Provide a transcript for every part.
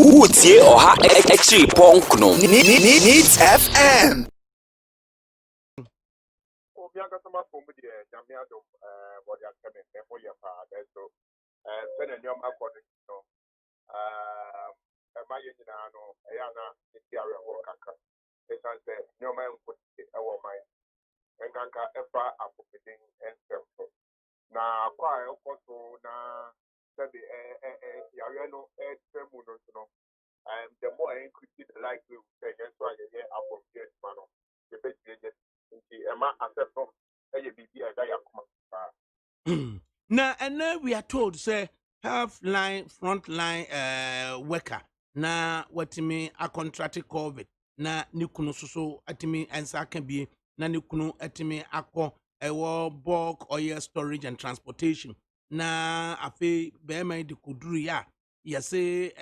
Woodsie or ha actually punk no needs FM. Na kwa ekoso na sabi no no the more I increase the likelihood say yes so I get appropriate man the best just Emma accept from bibi that yakuma Now, and now we are told, say, front line worker. Na what me a contracted COVID. Na nikuno so atimi and can be na nikuno atimi ako ewo bulk oil storage and transportation. Na afe bema di kuduru ya say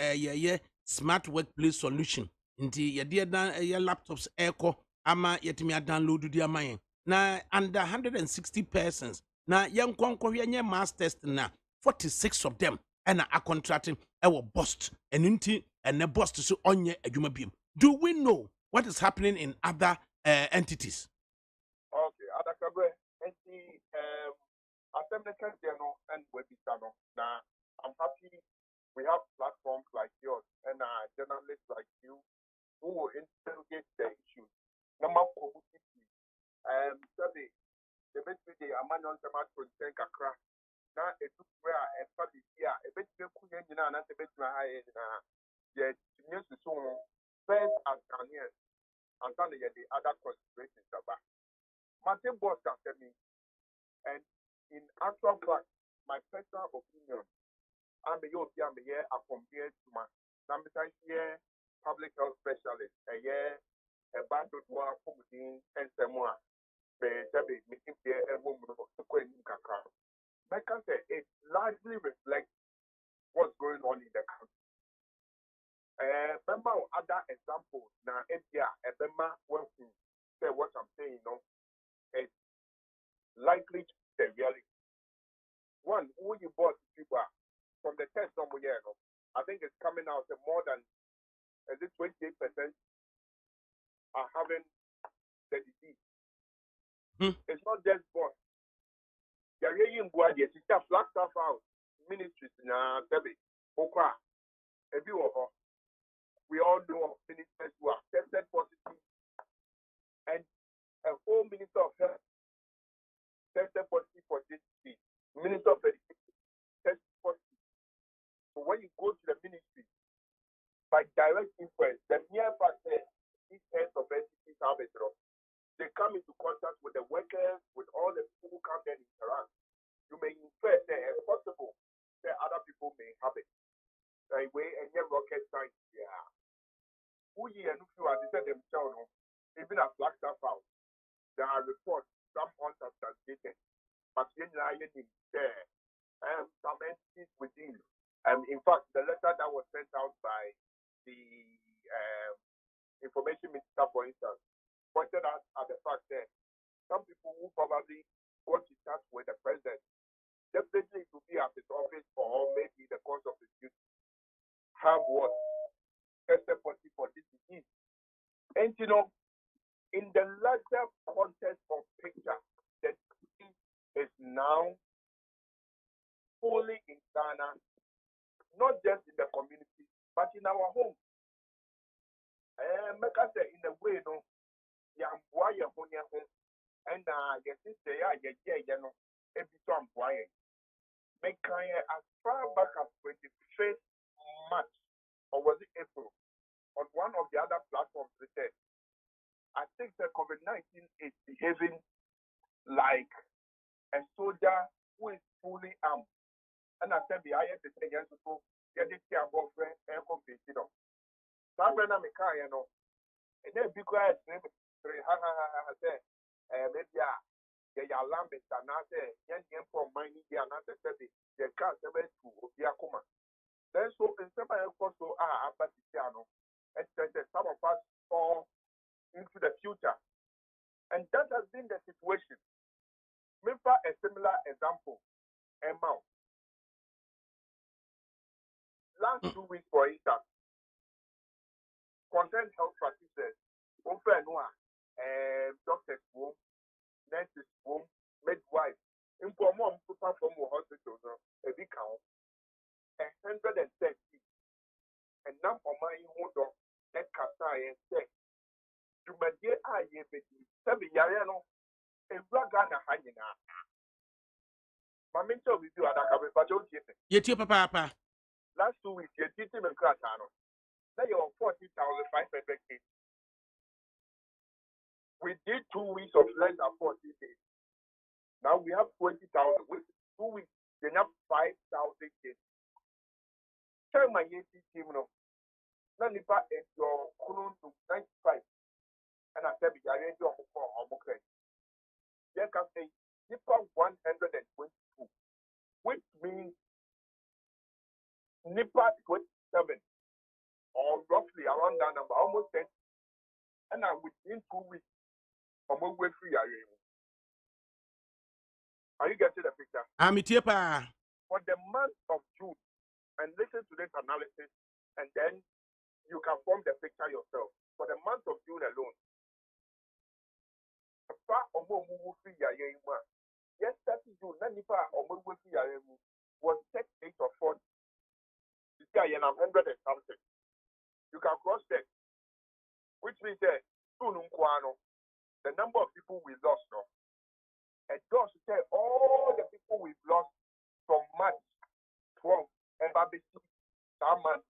smart workplace solution. Inti ya dia dan laptops echo ama yetimi a download di amayen. Na under 160 persons. Na young konkohwe mass test na 46 of them and are contracting our bust and inti and the bust so onye adwuma biem. Do we know what is happening in other entities? Okay, adakabe enti assembly no and webisano. Now I'm happy we have platforms like yours and journalists like you who will interrogate the issues. Number study the best way the amount of content kakra. Now it took where and study here a bit and a bit high the news is so first as Ghanaians and then the other considerations about Martin Boss can tell me and in actual fact my personal opinion I'm a European here I compared to my sometimes here public health specialist a year a band of work and someone making here a woman because it largely reflects what's going on in the country. Remember other examples now Ebema working say what I'm saying, it's likely to be the reality. One, who you bought people from the test number here, I think it's coming out more than 28% are having the disease. It's not just boss. You're in Buadia, it's a flat stuff out ministries in Debbie, Okra, a view of her. We all know ministers who are tested positive, and a whole minister of health tested positive for this disease. Minister of education tested positive. So when you go to the ministry, by direct influence, the mere fact that these heads of entities have it wrong, they come into contact with the workers, with all the people who come there and interact. You may infer that as possible that other people may have it. Like way and your rocket science, yeah. Who you and who are themselves, even as black stuff out. There are reports, some unsubstantiated, but in there, some entities within. In fact, the letter that was sent out by the information minister, for instance, pointed out at the fact that some people who probably got in touch with the president, definitely to be at his office or maybe the course of his duty, have what tested positive for this disease. And in the larger context of picture, the disease is now fully in Ghana, not just in the community, but in our home. Make us say in a way, and yes, sister, every time make as far back as 21st March, or was it April, on one of the other platforms, they said, I think the COVID-19 is behaving like a soldier who is fully armed. And I said, the highest is against people, get it here above air competition. That's when I'm a car, and then be quiet, maybe, maybe, the alarm is and I say, young from mining, and I said, the car 7 to Obiakuma. Then so in some also but and some of us fall into the future. And that has been the situation. Remember a similar example, Emma. Last 2 weeks, for instance, concerned health practitioners, open doctors, nurses, midwives, inform people from hospitals, a big count, 130, and now for my hold that Kasai and say, to my dear eye, Sabi Yareno, a Ragana Hangina. My mentor with you at a but Yet, papa. last 2 weeks, you're teaching them class. Now you're 40,500 kids. We did 2 weeks of less than 40 days. Now we have 20,000. With 2 weeks, they have 5,000 kids. Tell my team, Nanipa is your Kunun to 95. And I said, I read your Omocrat. There can say, Nipa 122, which means Nipa 27, or roughly around that number, almost 10. And I within 2 weeks, I'm way free. Are you getting the picture? I'm a tiepa. For the month of June, and listen to this analysis, and then you can form the picture yourself. For the month of June alone, yes, 30 June, was 38 or 40. This guy, and I'm 100 and something. You can cross check, which means that the number of people we lost, no? And those say all the people we've lost from March 12 and Babisi, that month,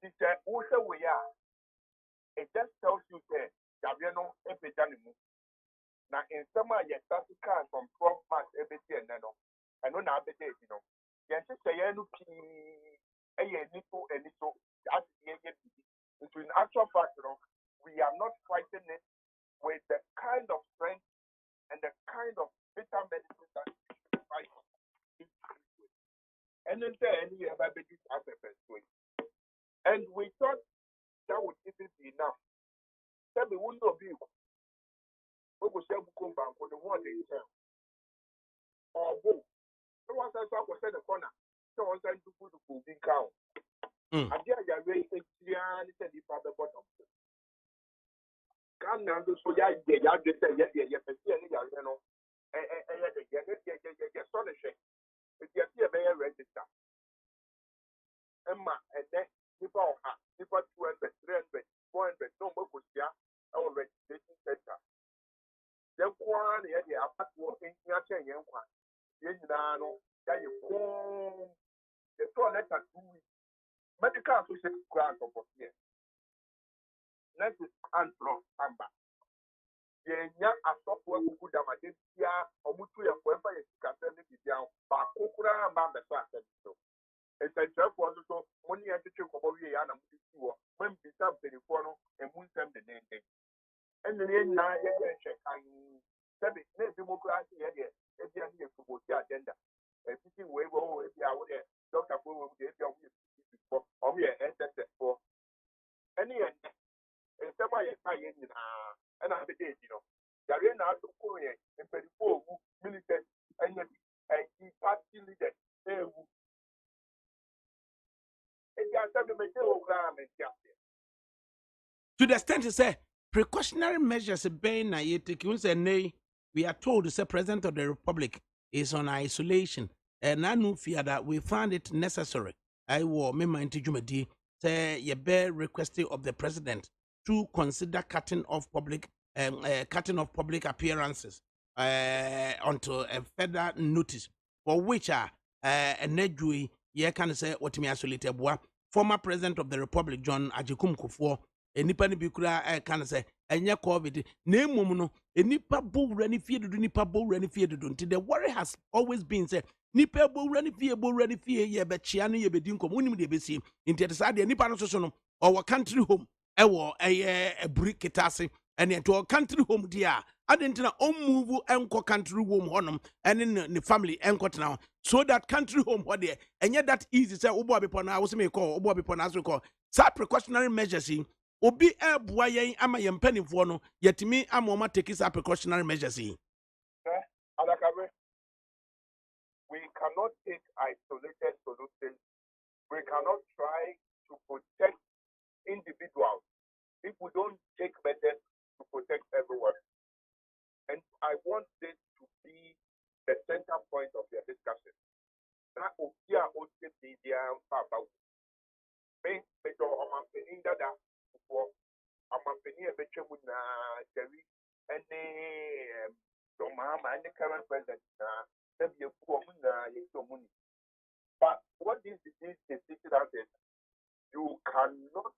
this also we are. It just tells you that there are no epidemic. Now, in summer, you start to count from 12 months every year, and I know now, yes, say, a little, that's in actual fact, we are not fighting it with the kind of strength and the kind of bitter medicine that we fight. And then any other babies as a first way. And we thought that would even be enough. Tell me, wouldn't be we will say, come back for the one day. Or both. So once I saw the corner, so once I do put the food in count. I dare you very the father bottom. Come now, so yeah, just say, yes, register. Emma, and then people 200, 300, 400, no more our registration center. Then one, the apart working, nothing, yes, that you come the toilet at 2 weeks. Medical association grant of here. Next is Antron Amba. Yenya asopwa kukuda madesia omutu ya kwemba yesikasende kidia ba kokura amba mbefa asendo. Esentrefo so moni ya chiche kobowie ya na mutisiwo mwembisa mpelifo no emunsem de nende. Enne na ye check sabe ne democracy ye de ebia ni efuboti agenda. Sitting way go ebia wo de Dr. Bowo de ebia wo for or we SSS for any and somebody and I be there are not to Korea and 24 military and party leaders. And you are telling me, to the extent to say precautionary measures being na take you say nay, we are told the President of the Republic is on isolation, and I know fear that we found it necessary. I will me mind to Jumadi say ye bear requesting of the President to consider cutting off public appearances until a further notice, for which are a nedui ye can say what me isolated former President of the Republic John Ajikum Kufuor enipa ni bi kura kan say enye COVID na emom no enipa bowura ni fie dudu nipa bowura ni fie dudu nti the worry has always been say nipa bowura ni fie ye be chia no ye be din kom unim de be si nti ete sa de nipa no so no or country home ewo eburi kitase ene to country home dia adentina on move enko country home honom ene ne family enko tena so that country home what there enye that easy say obo abepo na wo se me call obo abepo na so call sa precautionary measures obi eboa yen ama yen panifo no yetimi amoma take sa precautionary measures we cannot take isolated solutions. We cannot try to protect individuals if we don't take measures to protect everyone. And I want this to be the center point of your discussion. Now, Okia media about me, Major Omampeni Dada, for Omampeni Bechemuna, Jerry, and the Mama and the current president, maybe a poor money. But what this disease is teaching us is you cannot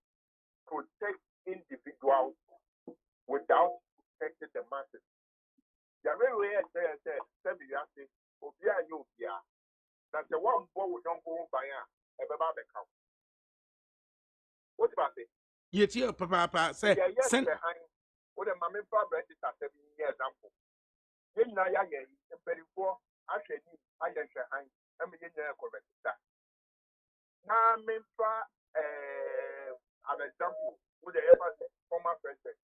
protect individuals without protecting the masses. The very way I say, Obia, Obia, that's the one boy don't go by a baby count. What about it? Yet, you, Papa, say, yes, behind what a mammy father is at 7 years. In Naya, in 34, I said, I am behind, I'm in there correct. Now, an example, would ever former president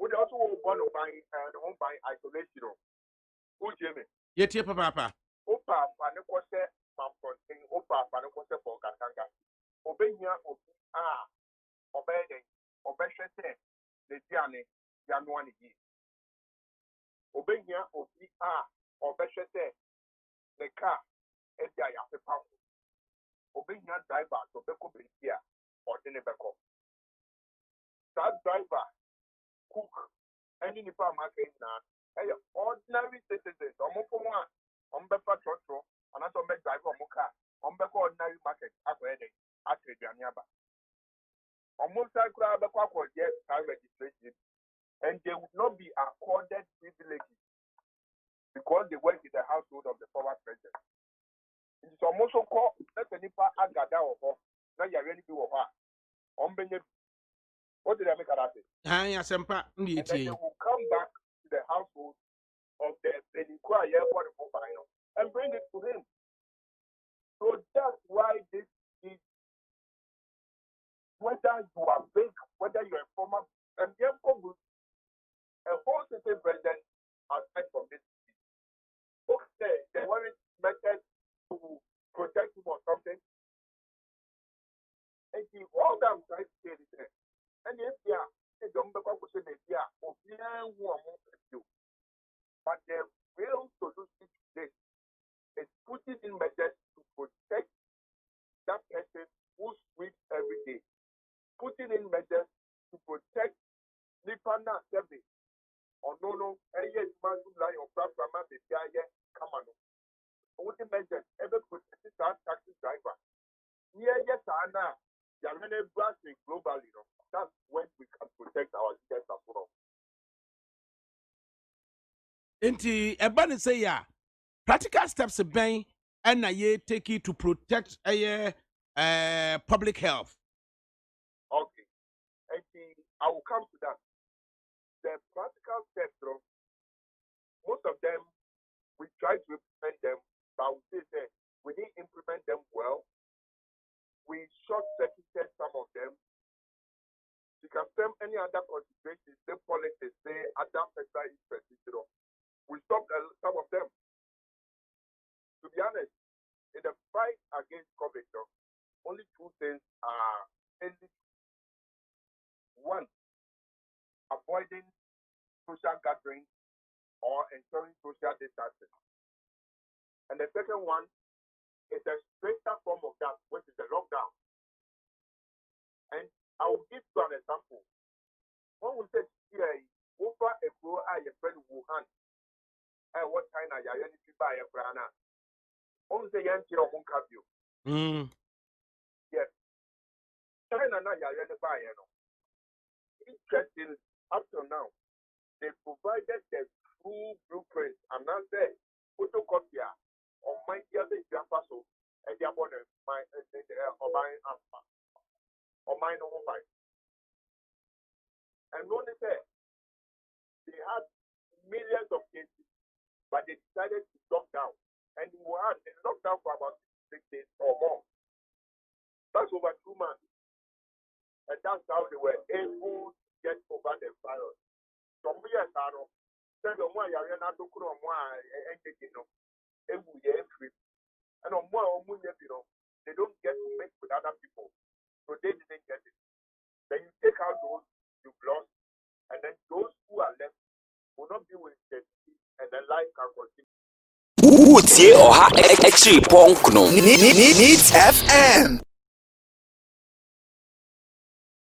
would also want to buy and own by isolation. Who Jimmy? Yet, you, Papa. Opa, Panacose, Mamponting, Opa, Panacose for Katanga. Obeying obeying, obeying, the Gianni, Januani. Obeying, obeying, the car, and the Ayape. Obeying driver, so Beko here, or Dinebeko. That driver, cook, any farm market now, ordinary citizens, Omopoma, Ombefa Trotro, and also make driver Moka, Ombeko ordinary market, Aquede, Atrianiaba. Almost like Crabako, yes, registration, and they would not be accorded privileges because they work in the household of the former president. It's almost so called, let the Nipa Agada or now you really do what did I make out of it? And then they will come back to the household of the Benikwa Airport and bring it to him. So that's why this is, whether you are big, whether you're a former, and therefore a whole city president aside from this. Okay, they weren't method to protect him or something. And all that I'm trying to say is that, and yes, yeah, they don't become a yeah, but the real solution to this is putting in measures to protect that person who sleeps every day. Putting in measures to protect Nipana service. Or no, and yes, man, who lie on platform, the guy, come on. Putting measures, ever protect that taxi driver. Yeah, yes, Anna, you're going to blast it globally, That's when we can protect our leaders as well. Inti ebani say ya practical steps ben and ye take it to protect public health. Okay. And I will come to that. The practical steps, most of them we try to implement them, but I would say that we didn't implement them well. We short-circuited some of them. You can stem any other considerations, the politics, say other sector interests, we stopped some of them. To be honest, in the fight against COVID, only two things are ending. One, avoiding social gatherings or ensuring social distancing. And the second one is a stricter form of that, which is the lockdown. And I will give you an example. When we say here, over a pro, I friend Wuhan, and what China, you are to buy a brana. On the Yankee or Munkabio. Yes. China, now you are to buy. Interesting, up to now, they provided the true blueprint, and now they photocopy on my other Japaso, and they are on my or mine or mobile. And only there, they had millions of cases, but they decided to lock down. And they locked down for about 6 days or more. That's over 2 months. And that's how they were able to get over the virus. Some years ago, said the one you're not to come on, and they don't get to mix with other people. So they didn't get it. Then you take out those you've lost, and then those who are left will not be wasted, and then life can continue. Utie Oha Exi Ponkno Needs FM.